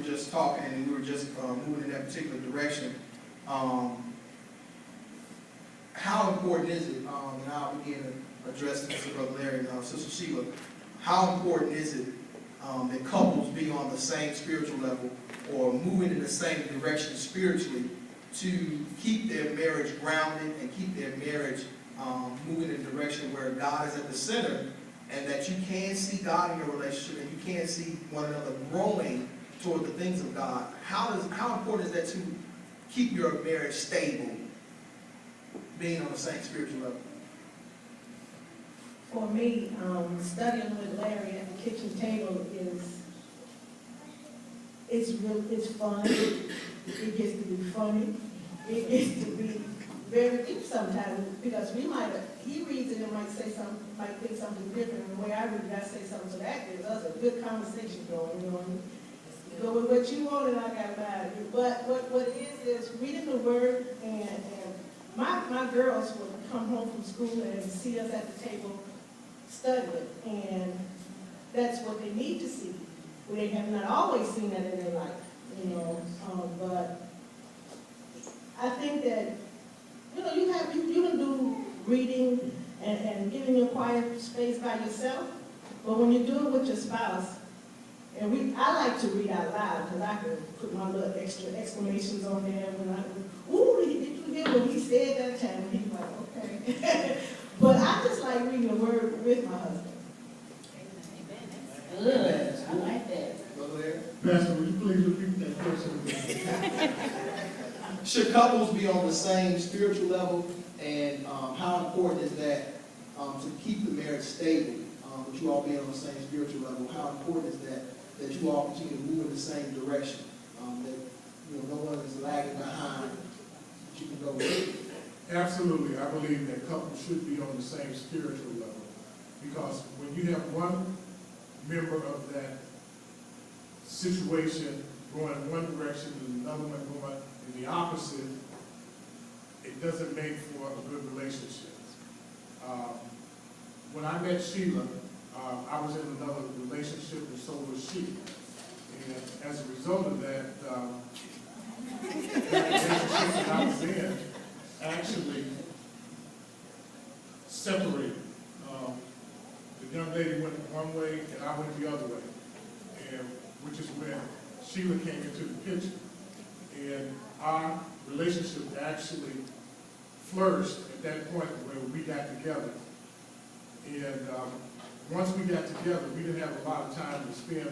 just talking and we were just moving in that particular direction, how important is it, and I'll begin to address this to Brother Larry and Sister Sheila, how important is it that couples be on the same spiritual level or moving in the same direction spiritually to keep their marriage grounded and keep their marriage moving in a direction where God is at the center, and that you can see God in your relationship and you can see one another growing toward the things of God? How important is that to keep your marriage stable, being on the same spiritual level? For me, studying with Larry at the kitchen table it's fun. It gets to be funny. It gets to be very deep sometimes, because he reads it and might think something different. And the way I read it, I say something, so that gives us a good conversation going, you know. Go with what you want and I got mine. But what it is reading the word, and my girls would come home from school and see us at the table studying, and that's what they need to see. They have not always seen that in their life, you know. But I think that, you know, you can do reading and getting your quiet space by yourself, but when you do it with your spouse, and I like to read out loud because I can put my little extra exclamations on there when ooh, did you hear what he said that time? And he's like, okay. But I just like reading the word with my husband. Good. I like that. Brother Larry? Pastor, will you please repeat that question again? Should couples be on the same spiritual level, and how important is that to keep the marriage stable, with you all being on the same spiritual level? How important is that you all continue to move in the same direction, that no one is lagging behind, that you can go with? Absolutely. I believe that couples should be on the same spiritual level, because when you have one member of that situation going in one direction and another one going in the opposite, it doesn't make for a good relationship. When I met Sheila, I was in another relationship, and so was she. And as a result of that, that relationship that I was in actually separated. The young lady went one way and I went the other way, and which is when Sheila came into the picture. And our relationship actually flourished at that point where we got together. And once we got together, we didn't have a lot of time to spend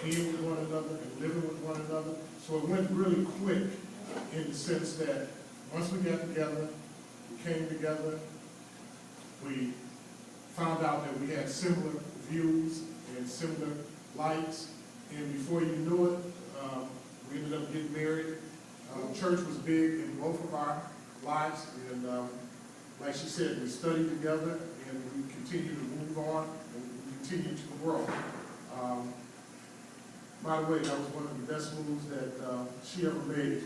being with one another and living with one another. So it went really quick in the sense that once we got together, we came together, we found out that we had similar views and similar likes, and before you knew it, we ended up getting married. Church was big in both of our lives, and like she said, we studied together, and we continue to move on, and we continue to grow. By the way, that was one of the best moves that she ever made.